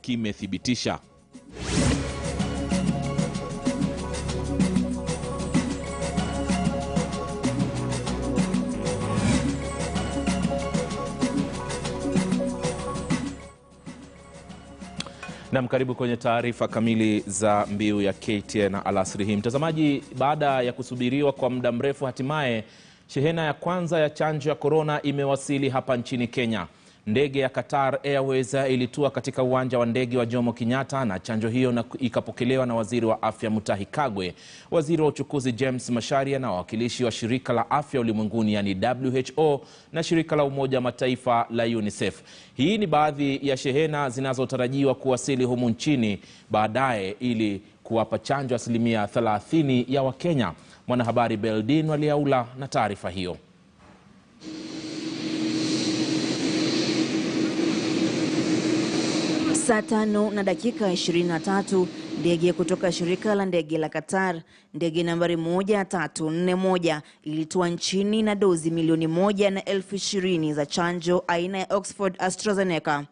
kimethibitisha. Na karibu kwenye taarifa kamili za Mbiu ya KTN alasiri hii. Mtazamaji, baada ya kusubiriwa kwa muda mrefu, hatimaye shehena ya kwanza ya chanjo ya corona imewasili hapa nchini Kenya. Ndege ya Qatar Airways ilitua katika uwanja wa ndege wa Jomo Kenyatta na chanjo hiyo ikapokelewa na Waziri wa Afya Mutahi Kagwe, Waziri wa Uchukuzi James Macharia na wawakilishi wa Shirika la Afya Ulimwenguni yani WHO na Shirika la Umoja wa Mataifa la UNICEF. Hii ni baadhi ya shehena zinazotarajiwa kuwasili humu nchini baadaye ili kuwapa chanjo asilimia 30 ya Wakenya. Mwanahabari Beldin Waliaula na taarifa hiyo. Saa 5:23 ndege kutoka shirika la ndege la Qatar, ndege nambari 1341 ilitua nchini na dozi milioni 1,20,000 za chanjo aina ya Oxford AstraZeneca.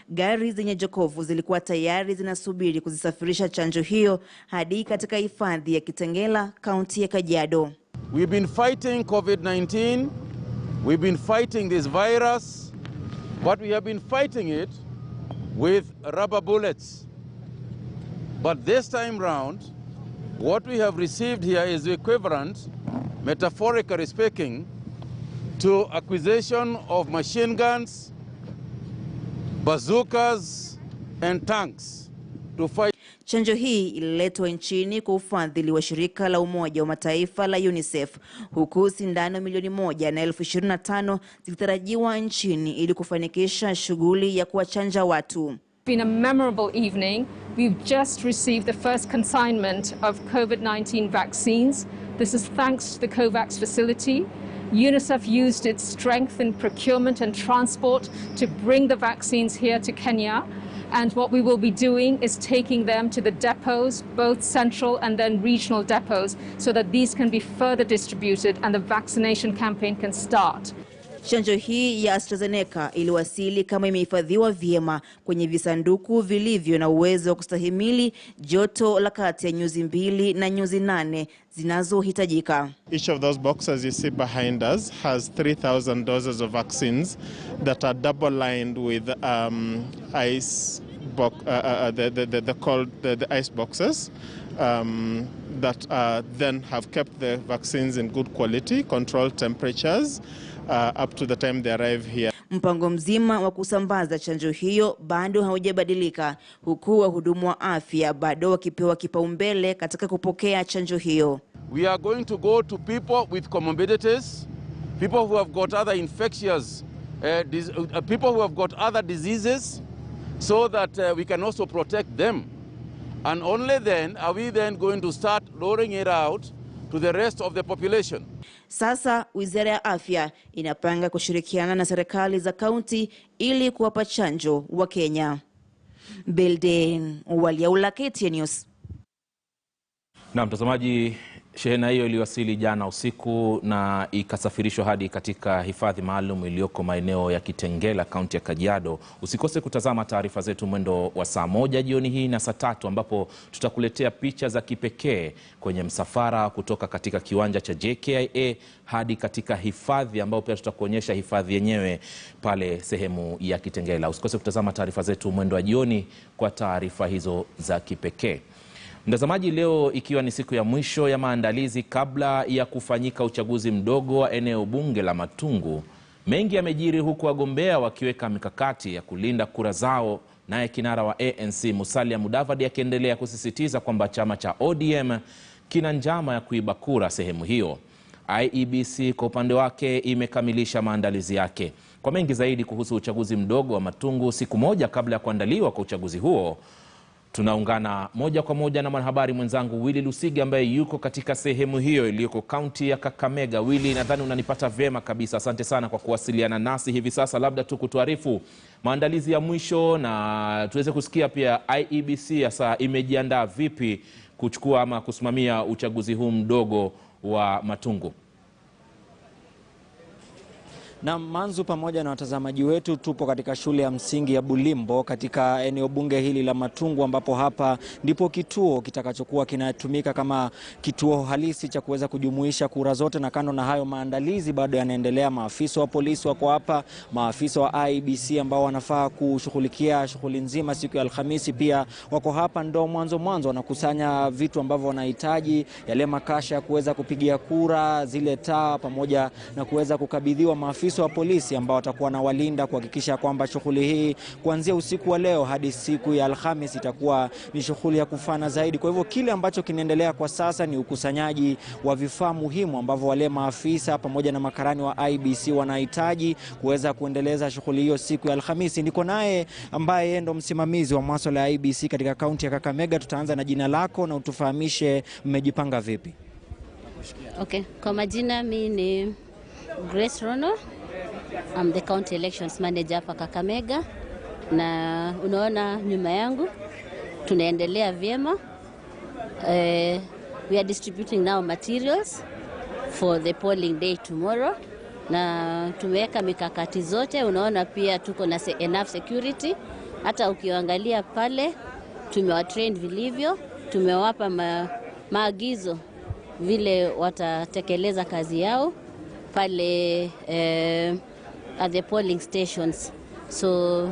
Gari zenye jokofu zilikuwa tayari zinasubiri kuzisafirisha chanjo hiyo hadi katika hifadhi ya Kitengela, kaunti ya Kajiado. We've been fighting COVID-19, we've been fighting this virus, but we have been fighting it with rubber bullets. But this time round, what we have received here is equivalent, metaphorically speaking, to acquisition of machine guns, bazookas and tanks to fight. Chanjo hii ililetwa nchini kwa ufadhili wa Shirika la Umoja wa Mataifa la UNICEF, huku sindano milioni 1,25,000 zikitarajiwa nchini ili kufanikisha shughuli ya kuwachanja watu. It's been a memorable evening. We've just received the first consignment of COVID-19 vaccines. This is thanks to the COVAX facility. UNICEF used its strength in procurement and transport to bring the vaccines here to Kenya. And what we will be doing is taking them to the depots, both central and then regional depots, so that these can be further distributed and the vaccination campaign can start. Chanjo hii ya AstraZeneca iliwasili kama imehifadhiwa vyema kwenye visanduku vilivyo na uwezo wa kustahimili joto la kati ya nyuzi 2 na nyuzi 8 zinazohitajika. Each of those boxes you see behind us has 3,000 doses of vaccines that are double lined with ice the ice boxes that then have kept the vaccines in good quality, controlled temperatures up to the time they arrive here. Mpango mzima wa kusambaza chanjo hiyo bado haujabadilika, huku wahudumu wa afya bado wakipewa kipaumbele katika kupokea chanjo hiyo. We are going to go to people with comorbidities, people who have got other infectious people who have got other diseases, so that we can also protect them. And only then are we then going to start rolling it out to the rest of the population. Sasa Wizara ya Afya inapanga kushirikiana na serikali za kaunti ili kuwapa chanjo wa Kenya. Beldin Waliaula, KTN News. Na mtazamaji, shehena hiyo iliwasili jana usiku na ikasafirishwa hadi katika hifadhi maalum iliyoko maeneo ya Kitengela, kaunti ya Kajiado. Usikose kutazama taarifa zetu mwendo wa saa 1 jioni hii na saa 3, ambapo tutakuletea picha za kipekee kwenye msafara kutoka katika kiwanja cha JKIA hadi katika hifadhi, ambao pia tutakuonyesha hifadhi yenyewe pale sehemu ya Kitengela. Usikose kutazama taarifa zetu mwendo wa jioni kwa taarifa hizo za kipekee. Mtazamaji, leo ikiwa ni siku ya mwisho ya maandalizi kabla ya kufanyika uchaguzi mdogo wa eneo bunge la Matungu, mengi yamejiri huku wagombea wakiweka mikakati ya kulinda kura zao, naye kinara wa ANC Musalia Mudavadi akiendelea kusisitiza kwamba chama cha ODM kina njama ya kuiba kura sehemu hiyo. IEBC kwa upande wake imekamilisha maandalizi yake. Kwa mengi zaidi kuhusu uchaguzi mdogo wa Matungu siku moja kabla ya kuandaliwa kwa uchaguzi huo, tunaungana moja kwa moja na mwanahabari mwenzangu Willy Lusigi ambaye yuko katika sehemu hiyo iliyoko kaunti ya Kakamega. Willy, nadhani unanipata vyema kabisa. Asante sana kwa kuwasiliana nasi hivi sasa. Labda tu kutuarifu maandalizi ya mwisho na tuweze kusikia pia IEBC sasa imejiandaa vipi kuchukua ama kusimamia uchaguzi huu mdogo wa Matungu. Na Manzu, pamoja na watazamaji wetu, tupo katika shule ya msingi ya Bulimbo katika eneo bunge hili la Matungu, ambapo hapa ndipo kituo kitakachokuwa kinatumika kama kituo halisi cha kuweza kujumuisha kura zote. Na kando na hayo, maandalizi bado yanaendelea. Maafisa wa polisi wako hapa, maafisa wa IEBC ambao wanafaa kushughulikia shughuli nzima siku ya Alhamisi pia wako hapa. Ndo mwanzo wanakusanya vitu ambavyo wanahitaji, yale makasha ya kuweza kupigia kura, zile taa, pamoja na kuweza kukabidhiwa maafisa wa polisi ambao watakuwa na walinda kuhakikisha kwamba shughuli hii kuanzia usiku wa leo hadi siku ya Alhamisi itakuwa ni shughuli ya kufana zaidi. Kwa hivyo kile ambacho kinaendelea kwa sasa ni ukusanyaji wa vifaa muhimu ambavyo wale maafisa pamoja na makarani wa IEBC wanahitaji kuweza kuendeleza shughuli hiyo siku ya Alhamisi. Niko naye ambaye ndo msimamizi wa masuala ya IEBC katika kaunti ya Kakamega. Tutaanza na jina lako na utufahamishe mmejipanga vipi? Okay, kwa majina mimi ni Grace Rono. I'm the county elections manager hapa Kakamega, na unaona nyuma yangu tunaendelea vyema. We are distributing now materials for the polling day tomorrow, na tumeweka mikakati zote. Unaona pia tuko na enough security. Hata ukiangalia pale tumewatrain vilivyo, tumewapa maagizo vile watatekeleza kazi yao pale at the polling stations. So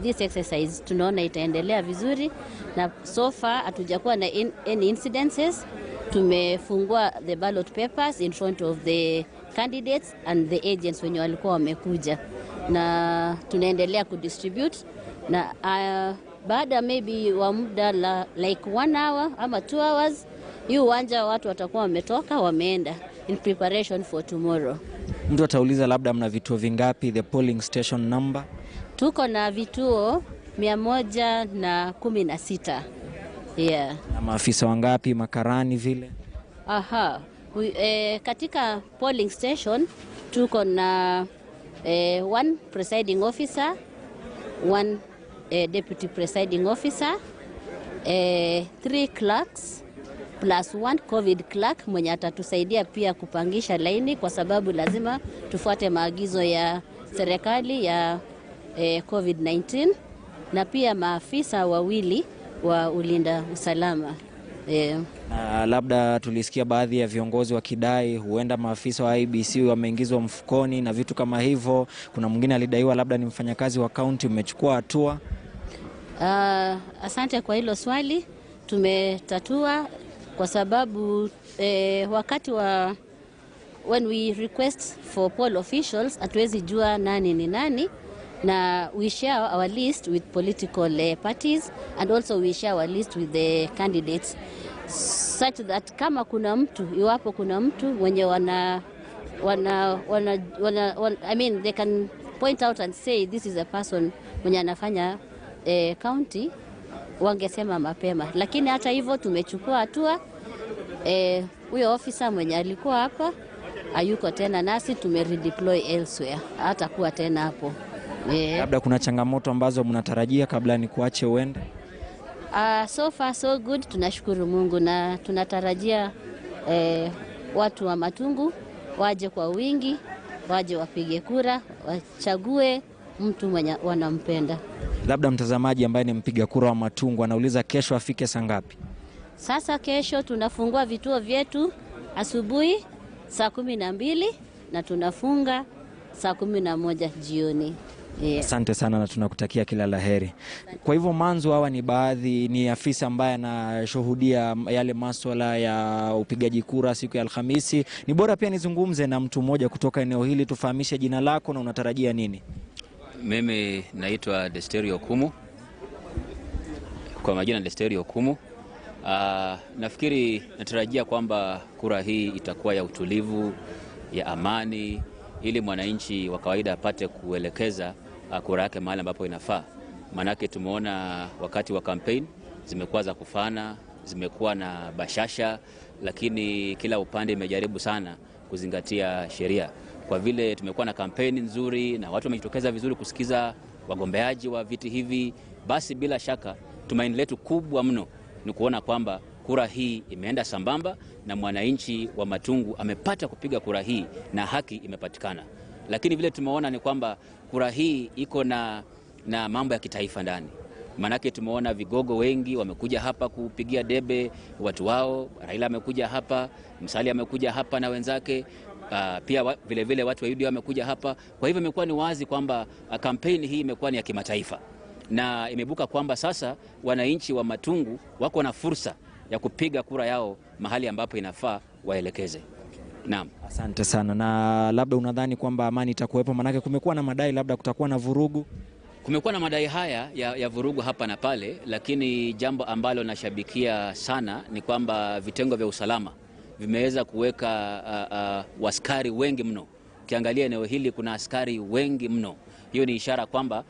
this exercise tunaona itaendelea vizuri, na so far hatujakuwa na any incidences. Tumefungua the ballot papers in front of the candidates and the agents wenye walikuwa wamekuja, na tunaendelea kudistribute. Na baada maybe wa muda like 1 hour ama 2 hours, hii uwanja watu watakuwa wametoka wameenda in preparation for tomorrow. Mtu atauliza labda mna vituo vingapi, the polling station number? Tuko na vituo 116. Yeah. Na maafisa wangapi, makarani vile? Katika polling station tuko na 1 presiding officer, 1 deputy presiding officer, 3 clerks plus 1 COVID clerk mwenye atatusaidia pia kupangisha laini, kwa sababu lazima tufuate maagizo ya serikali ya COVID-19, na pia maafisa wawili wa ulinda usalama. Labda tulisikia baadhi ya viongozi wakidai huenda maafisa wa IEBC wameingizwa mfukoni na vitu kama hivyo. Kuna mwingine alidaiwa labda ni mfanyakazi wa kaunti. Umechukua hatua? Asante kwa hilo swali. Tumetatua kwa sababu wakati wa when we request for poll officials hatuwezi jua nani ni nani, na we share our list with political parties, and also we share our list with the candidates, such that kama kuna mtu, iwapo kuna mtu mwenye I mean they can point out and say this is a person mwenye anafanya county, wangesema mapema. Lakini hata hivyo tumechukua hatua. Huyo officer mwenye alikuwa hapa hayuko tena nasi, tumeredeploy elsewhere, hata kuwa tena hapo. Labda kuna changamoto ambazo mnatarajia kabla ni kuache uende? So far so good, tunashukuru Mungu, na tunatarajia watu wa Matungu waje kwa wingi, waje wapige kura, wachague mtu mwenye wanampenda. Labda mtazamaji ambaye ni mpiga kura wa Matungu anauliza kesho afike saa ngapi? Sasa kesho tunafungua vituo vyetu asubuhi saa 12 na tunafunga saa 11 jioni. Asante sana na tunakutakia kila laheri. Kwa hivyo Manzu, hawa ni afisa ambaye anashuhudia yale masuala ya upigaji kura siku ya Alhamisi. Ni bora pia nizungumze na mtu mmoja kutoka eneo hili. Tufahamishe jina lako na unatarajia nini? Mimi naitwa Desterio Kumu. Kwa majina Desterio Kumu. Nafikiri natarajia kwamba kura hii itakuwa ya utulivu, ya amani, ili mwananchi wa kawaida apate kuelekeza kura yake mahali ambapo inafaa. Manake tumeona wakati wa campaign zimekuwa za kufana, zimekuwa na bashasha, lakini kila upande imejaribu sana kuzingatia sheria. Kwa vile tumekuwa na kampeni nzuri na watu wamejitokeza vizuri kusikiza wagombeaji wa viti hivi, basi bila shaka tumaini letu kubwa mno ni kuona kwamba kura hii imeenda sambamba na mwananchi wa Matungu amepata kupiga kura hii na haki imepatikana. lakini vile tumeona ni kwamba kura hii iko na mambo ya kitaifa ndani. Manake tumeona vigogo wengi wamekuja hapa kupigia debe watu wao. Raila amekuja hapa, Musalia amekuja hapa na wenzake, pia vile vile watu wa UDA wamekuja hapa. Kwa hivyo imekuwa ni wazi kwamba kampeni hii imekuwa ni ya kimataifa, na imebuka kwamba sasa wananchi wa Matungu wako na fursa ya kupiga kura yao mahali ambapo inafaa waelekeze. Naam. Asante sana. Na labda unadhani kwamba amani itakuwepo? Manake kumekuwa na madai labda kutakuwa na vurugu. Kumekuwa na madai haya ya vurugu hapa na pale, lakini jambo ambalo nashabikia sana ni kwamba vitengo vya usalama vimeweza kuweka askari wengi mno. Ukiangalia eneo hili kuna askari wengi mno. Hiyo ni ishara kwamba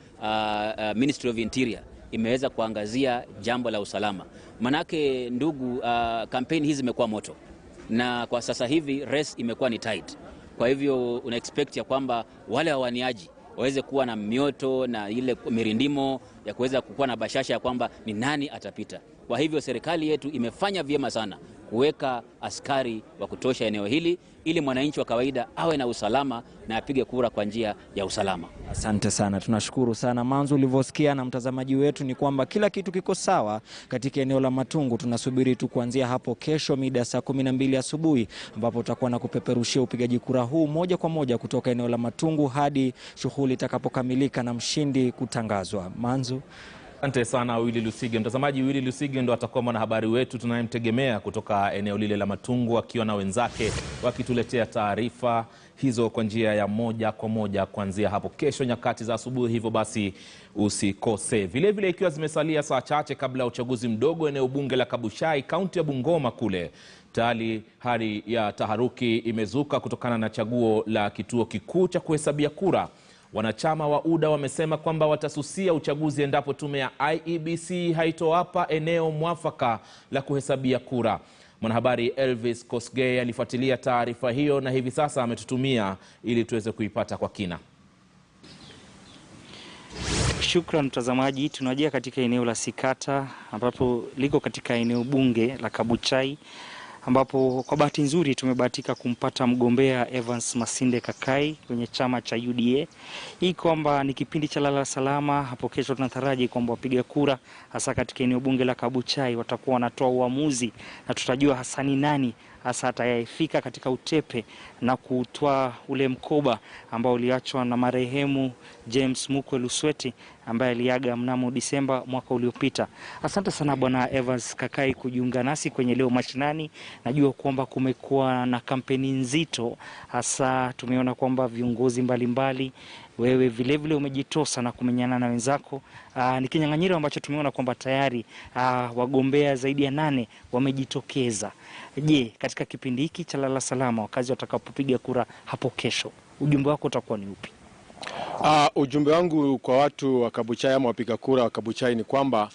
Ministry of Interior imeweza kuangazia jambo la usalama. Manake ndugu, kampeni hizi zimekuwa moto, na kwa sasa hivi race imekuwa ni tight. Kwa hivyo una expect ya kwamba wale wawaniaji waweze kuwa na mioto na ile mirindimo ya kuweza kukuwa na bashasha ya kwamba ni nani atapita. Kwa hivyo serikali yetu imefanya vyema sana kuweka askari wa kutosha eneo hili ili mwananchi wa kawaida awe na usalama na apige kura kwa njia ya usalama. Asante sana, tunashukuru sana. Manzo, ulivyosikia na mtazamaji wetu ni kwamba kila kitu kiko sawa katika eneo la Matungu. Tunasubiri tu kuanzia hapo kesho mida saa 12 asubuhi ambapo tutakuwa na kupeperushia upigaji kura huu moja kwa moja kutoka eneo la Matungu hadi shughuli itakapokamilika na mshindi kutangazwa. Manzo. Asante sana Willy Lusige. Mtazamaji, Willy Lusige ndo atakuwa mwanahabari wetu tunayemtegemea kutoka eneo lile la Matungu, akiwa na wenzake wakituletea taarifa hizo kwa njia ya moja kwa moja kuanzia hapo kesho nyakati za asubuhi. Hivyo basi usikose. Vile vile ikiwa zimesalia saa chache kabla ya uchaguzi mdogo eneo bunge la Kabuchai, kaunti ya Bungoma kule, tayari hali ya taharuki imezuka kutokana na chaguo la kituo kikuu cha kuhesabia kura. Wanachama wa UDA wamesema kwamba watasusia uchaguzi endapo tume ya IEBC haitowapa eneo mwafaka la kuhesabia kura. Mwanahabari Elvis Kosgei alifuatilia taarifa hiyo na hivi sasa ametutumia ili tuweze kuipata kwa kina. Shukran mtazamaji, tunajia katika eneo la Sikata ambapo liko katika eneo bunge la Kabuchai, ambapo kwa bahati nzuri tumebahatika kumpata mgombea Evans Masinde Kakai kwenye chama cha UDA. Hii kwamba ni kipindi cha lala salama. Hapo kesho tunataraji kwamba wapiga kura hasa katika eneo bunge la Kabuchai watakuwa wanatoa uamuzi na tutajua hasa ni nani hasa atayefika katika utepe na kutoa ule mkoba ambao uliachwa na marehemu James Mukwe Lusweti ambaye aliaga mnamo Disemba mwaka uliopita. Asante sana bwana Evans Kakai kujiunga nasi kwenye leo mashinani. Najua kwamba kumekuwa na kampeni nzito, hasa tumeona kwamba viongozi mbalimbali, wewe vile vile umejitosa na kumenyana na wenzako. Ni kinyang'anyiro ambacho tumeona kwamba tayari wagombea zaidi ya 8 wamejitokeza. Je, katika kipindi hiki cha lala salama wakazi watakapopiga kura hapo kesho, ujumbe wako utakuwa ni upi? Ujumbe wangu kwa watu wa Kabuchai ama wapiga kura wa Kabuchai ni kwamba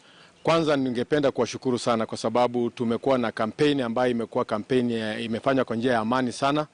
kwanza ningependa kuwashukuru sana kwa sababu tumekuwa na kampeni ambayo imekuwa kampeni imefanywa kwa njia ya amani sana.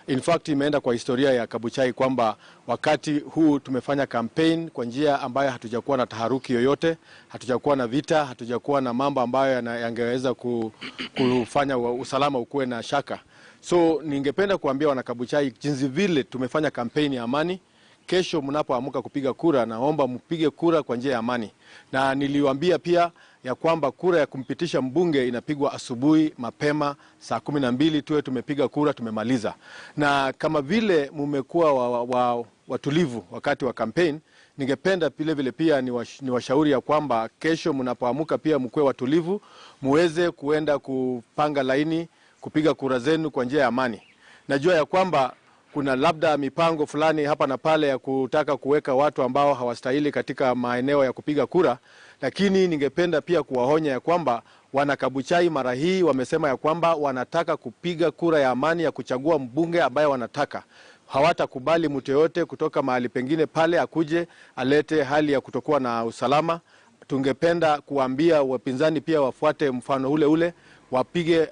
In fact imeenda kwa historia ya Kabuchai kwamba wakati huu tumefanya kampeni kwa njia ambayo hatujakuwa na taharuki yoyote, hatujakuwa na vita, hatujakuwa na mambo ambayo yangeweza kufanya usalama ukuwe na shaka. So ningependa kuambia wana Kabuchai jinsi vile tumefanya kampeni ya amani. Kesho mnapoamka kupiga kura, naomba mpige kura kwa njia ya amani. Na niliwaambia pia ya kwamba kura ya kumpitisha mbunge inapigwa asubuhi mapema saa 12 tuwe tumepiga kura tumemaliza. Na kama vile mmekuwa watulivu wakati wa campaign, ningependa vile pia ni washauri ya kwamba kesho mnapoamka pia mkuwe watulivu, muweze kuenda kupanga laini kupiga kura zenu kwa njia ya amani. Najua ya kwamba kuna labda mipango fulani hapa na pale ya kutaka kuweka watu ambao hawastahili katika maeneo ya kupiga kura, lakini ningependa pia kuwaonya ya kwamba wana Kabuchai mara hii wamesema ya kwamba wanataka kupiga kura ya amani ya kuchagua mbunge ambaye wanataka. Hawatakubali mtu yote kutoka mahali pengine pale akuje alete hali ya kutokuwa na usalama. Tungependa kuambia wapinzani pia wafuate mfano ule, wapige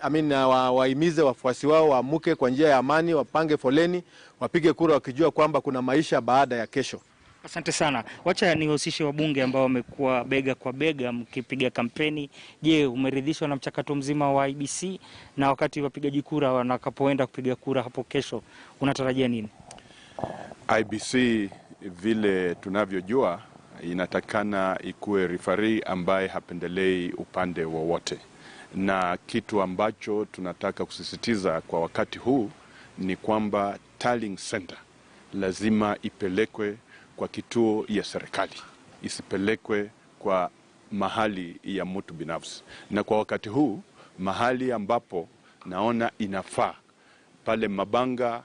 waimize wafuasi wao waamuke kwa njia ya amani, wapange foleni, wapige kura wakijua kwamba kuna maisha baada ya kesho. Asante sana. Wacha nihusishe wabunge ambao wamekuwa bega kwa bega mkipiga kampeni. Je, umeridhishwa na mchakato mzima wa IEBC, na wakati wapigaji kura wanakapoenda kupiga kura hapo kesho unatarajia nini? IBC vile tunavyojua inatakana ikuwe referee ambaye hapendelei upande wowote, na kitu ambacho tunataka kusisitiza kwa wakati huu ni kwamba tallying center lazima ipelekwe kwa kituo ya serikali, isipelekwe kwa mahali ya mtu binafsi. Na kwa wakati huu mahali ambapo naona inafaa pale Mabanga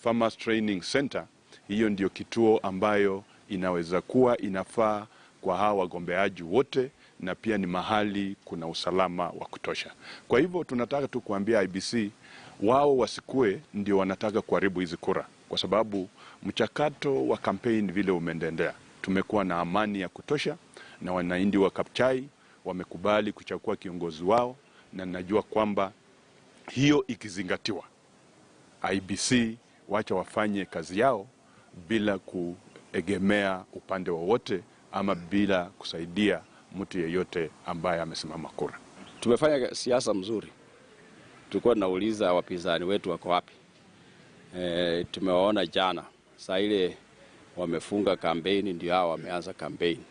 Farmers Training Center, hiyo ndio kituo ambayo inaweza kuwa inafaa kwa hawa wagombeaji wote, na pia ni mahali kuna usalama wa kutosha. Kwa hivyo tunataka tu kuambia IBC wao wasikue ndio wanataka kuharibu hizi kura, kwa sababu mchakato wa campaign vile umeendelea, tumekuwa na amani ya kutosha na wananchi wa Kabuchai wamekubali kuchagua kiongozi wao, na najua kwamba hiyo ikizingatiwa, IBC wacha wafanye kazi yao bila kuegemea upande wowote ama bila kusaidia mtu yeyote ambaye amesimama kura. Tumefanya siasa mzuri. Tulikuwa tunauliza wapinzani wetu wako wapi. Tumewaona jana. Saa ile wamefunga kampeni, ndio hao wameanza kampeni.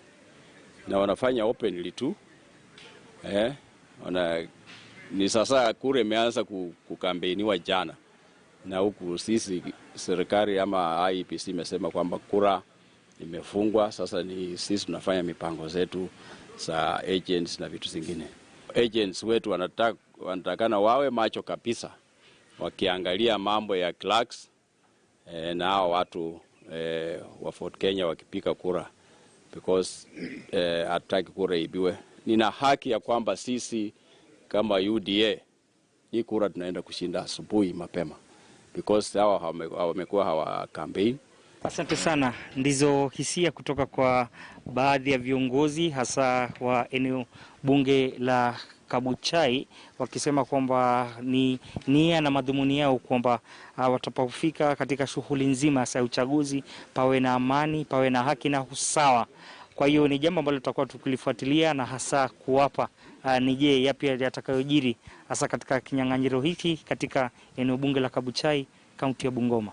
Na wanafanya openly tu. Ni sasa kura imeanza kukampeniwa jana. Na huku sisi serikali ama IEBC imesema kwamba kura imefungwa, sasa ni sisi tunafanya mipango zetu za agents na vitu zingine. Agents wetu wanatakana wawe macho kabisa wakiangalia mambo ya clerks na hao watu wa Fort Kenya wakipika kura, because hataki kura ibiwe. Nina haki ya kwamba sisi kama UDA hii kura tunaenda kushinda asubuhi mapema, because hawa wamekuwa hawa campaign. Asante sana. Ndizo hisia kutoka kwa baadhi ya viongozi hasa wa eneo bunge la Kabuchai, wakisema kwamba ni nia na madhumuni yao kwamba watapofika katika shughuli nzima ya uchaguzi pawe na amani, pawe na haki na usawa. Kwa hiyo ni jambo ambalo tutakuwa tukilifuatilia, na hasa kuwapa ni je yapi yatakayojiri hasa katika kinyang'anyiro hiki katika eneo bunge la Kabuchai, kaunti ya Bungoma.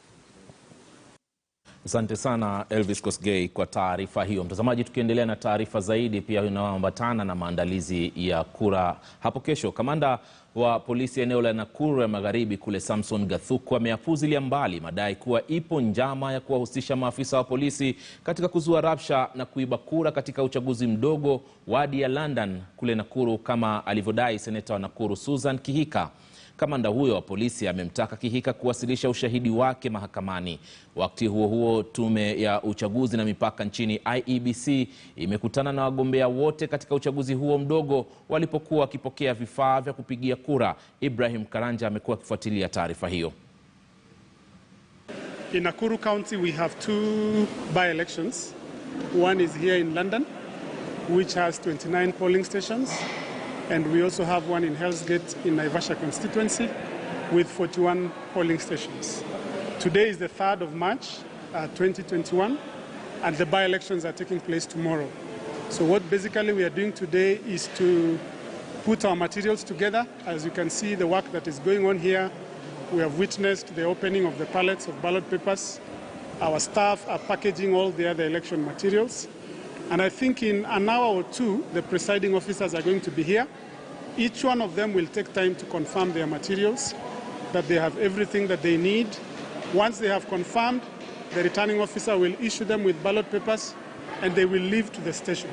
Asante sana Elvis Kosgei kwa taarifa hiyo. Mtazamaji, tukiendelea na taarifa zaidi pia inayoambatana na maandalizi ya kura hapo kesho, kamanda wa polisi eneo la Nakuru ya Magharibi kule Samson Gathuku ameyapuzilia mbali madai kuwa ipo njama ya kuwahusisha maafisa wa polisi katika kuzua rabsha na kuiba kura katika uchaguzi mdogo wadi ya London kule Nakuru, kama alivyodai seneta wa Nakuru Susan Kihika. Kamanda huyo wa polisi amemtaka Kihika kuwasilisha ushahidi wake mahakamani. Wakati huo huo, tume ya uchaguzi na mipaka nchini IEBC imekutana na wagombea wote katika uchaguzi huo mdogo walipokuwa wakipokea vifaa vya kupigia kura. Ibrahim Karanja amekuwa akifuatilia taarifa hiyo. In Nakuru County we have two by-elections. One is here in London, which has 29 polling stations. And we also have one in Hell's Gate in Naivasha constituency with 41 polling stations. Today is the 3rd of March, 2021, and the by-elections are taking place tomorrow. So what basically we are doing today is to put our materials together. As you can see, the work that is going on here, we have witnessed the opening of the pallets of ballot papers. Our staff are packaging all the other election materials. And I think in an hour or two, the presiding officers are going to be here. Each one of them will take time to confirm their materials, that they have everything that they need. Once they have confirmed, the returning officer will issue them with ballot papers, and they will leave to the station.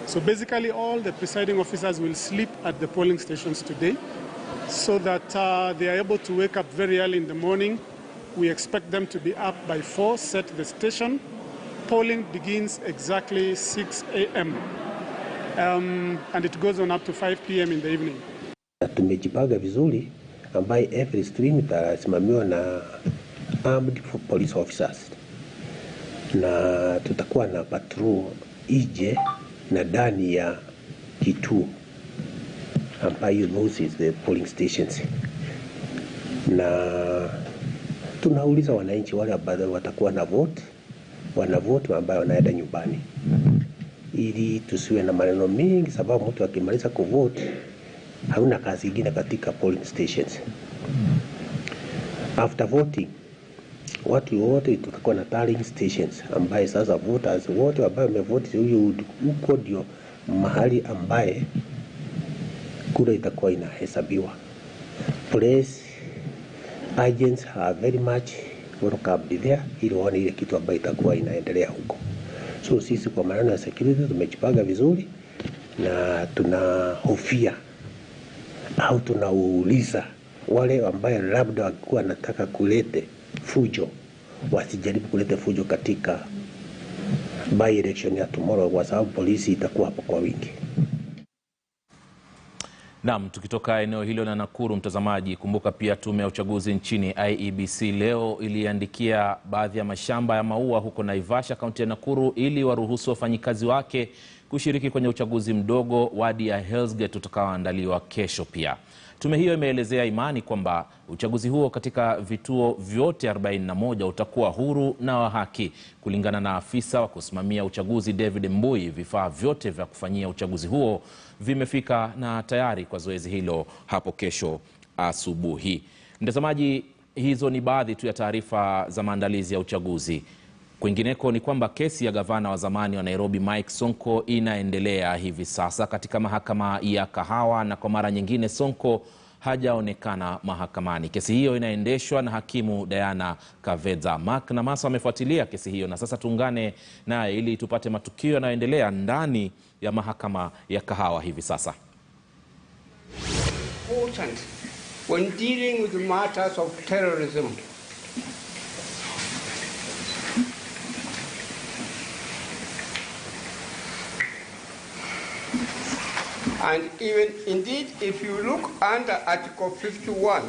So basically, all the presiding officers will sleep at the polling stations today, so that they are able to wake up very early in the morning. We expect them to be up by 4, set the station. Polling begins exactly 6 a.m. And it goes on up to 5 p.m. in the evening. Tumejipanga vizuri, ambaye every stream itasimamiwa na armed police officers. Na tutakuwa na patrol ije na ndani ya kituo ambayo those is the polling stations. Na tunauliza wananchi wale ambao watakuwa na vote, wanavote ambao wanaenda nyumbani, ili tusiwe na maneno mengi, sababu mtu akimaliza kuvote hauna kazi nyingine katika polling stations. After voting, watu wote tutakuwa na tallying stations ambaye sasa voters wote ambao wamevote huko ndio mahali ambaye kura itakuwa inahesabiwa. Police agents are very much welcome there ili waone ile kitu ambayo itakuwa inaendelea huko. So sisi kwa maana ya security tumejipanga vizuri na tunahofia au tunauliza wale ambao labda walikuwa wanataka kulete fujo wasijaribu kuleta fujo katika by election ya tomorrow kwa sababu polisi itakuwa hapo kwa wingi. Naam, tukitoka eneo hilo na Nakuru, mtazamaji, kumbuka pia tume ya uchaguzi nchini IEBC leo iliandikia baadhi ya mashamba ya maua huko Naivasha, kaunti ya Nakuru, ili waruhusu wafanyikazi wake kushiriki kwenye uchaguzi mdogo wadi ya Hell's Gate utakaoandaliwa kesho pia. Tume hiyo imeelezea imani kwamba uchaguzi huo katika vituo vyote 41 utakuwa huru na wa haki. Kulingana na afisa wa kusimamia uchaguzi David Mbui, vifaa vyote vya kufanyia uchaguzi huo vimefika na tayari kwa zoezi hilo hapo kesho asubuhi. Mtazamaji, hizo ni baadhi tu ya taarifa za maandalizi ya uchaguzi. Kwingineko ni kwamba kesi ya gavana wa zamani wa Nairobi Mike Sonko inaendelea hivi sasa katika mahakama ya Kahawa, na kwa mara nyingine Sonko hajaonekana mahakamani. Kesi hiyo inaendeshwa na hakimu Diana Kaveza. Mark na Masa wamefuatilia kesi hiyo na sasa tuungane naye ili tupate matukio yanayoendelea ndani ya mahakama ya Kahawa hivi sasa. Important when dealing with matters of terrorism. And even indeed, if you look under Article 51,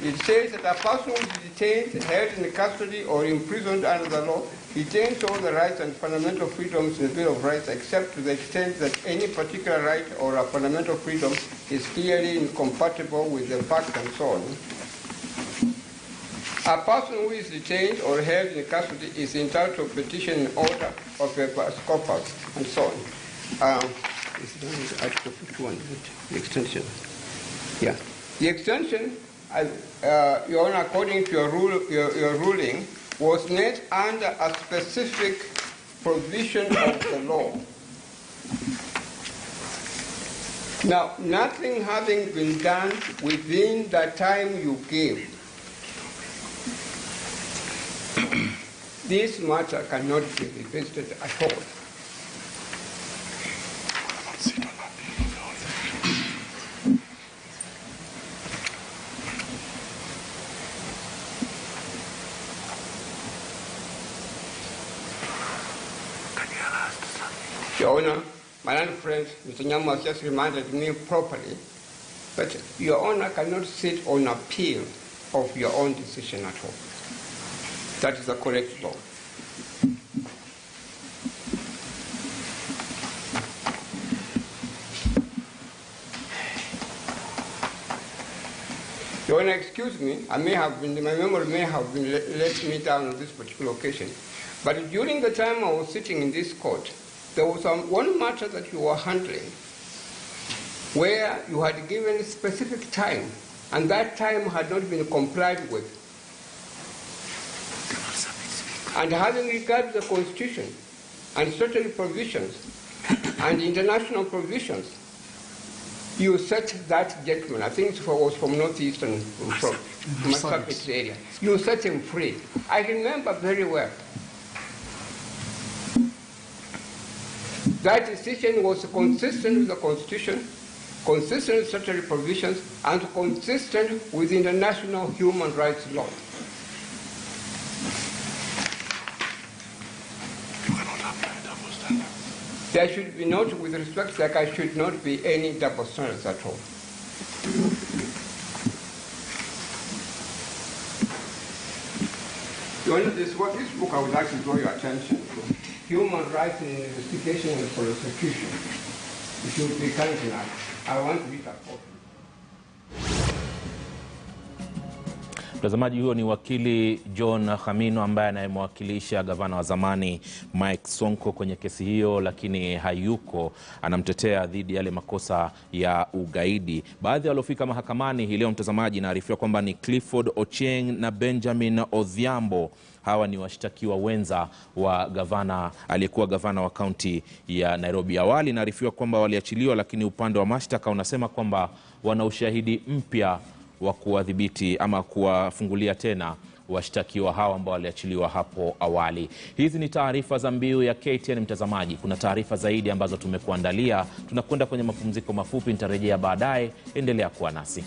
it says that a person who is detained, held in custody, or imprisoned under the law retains all the rights and fundamental freedoms in the Bill of Rights, except to the extent that any particular right or a fundamental freedom is clearly incompatible with the fact and so on. A person who is detained or held in custody is entitled to a petition in order of habeas corpus and so on. It's Article 51, the extension. Yeah. The extension, Your Honor, according to your ruling, was made under a specific provision of the law. Now, nothing having been done within the time you gave, this matter cannot be revisited at all. Your Honor, my learned friend, Mr. Nyamu, has just reminded me properly that Your Honor cannot sit on appeal of your own decision at all. That is the correct law. Your Honor, excuse me, my memory may have been let me down on this particular occasion. But during the time I was sitting in this court, there was one matter that you were handling where you had given a specific time, and that time had not been complied with. And having regard to the Constitution and certain provisions and international provisions, you set that gentleman, I think it was from Northeastern, from Marsabit area, you set him free. I remember very well. That decision was consistent with the Constitution, consistent with statutory provisions, and consistent with international human rights law. There should be not, with respect, there should not be any double standards at all. This book I would like to draw your attention to. Human Rights in Investigation and Prosecution. It should be kind enough. I want to read that copy. Mtazamaji, huyo ni wakili John Khamino ambaye anayemwakilisha gavana wa zamani Mike Sonko kwenye kesi hiyo, lakini hayuko, anamtetea dhidi yale makosa ya ugaidi. Baadhi ya waliofika mahakamani hii leo, mtazamaji, naarifiwa kwamba ni Clifford Ochieng na Benjamin Odhiambo. Hawa ni washtakiwa wenza wa gavana aliyekuwa gavana wa kaunti ya Nairobi. Awali naarifiwa kwamba waliachiliwa, lakini upande wa mashtaka unasema kwamba wana ushahidi mpya wa kuwadhibiti ama kuwafungulia tena washtakiwa hawa ambao waliachiliwa hapo awali. Hizi ni taarifa za Mbiu ya KTN, mtazamaji. Kuna taarifa zaidi ambazo tumekuandalia. Tunakwenda kwenye mapumziko mafupi, nitarejea baadaye. Endelea kuwa nasi.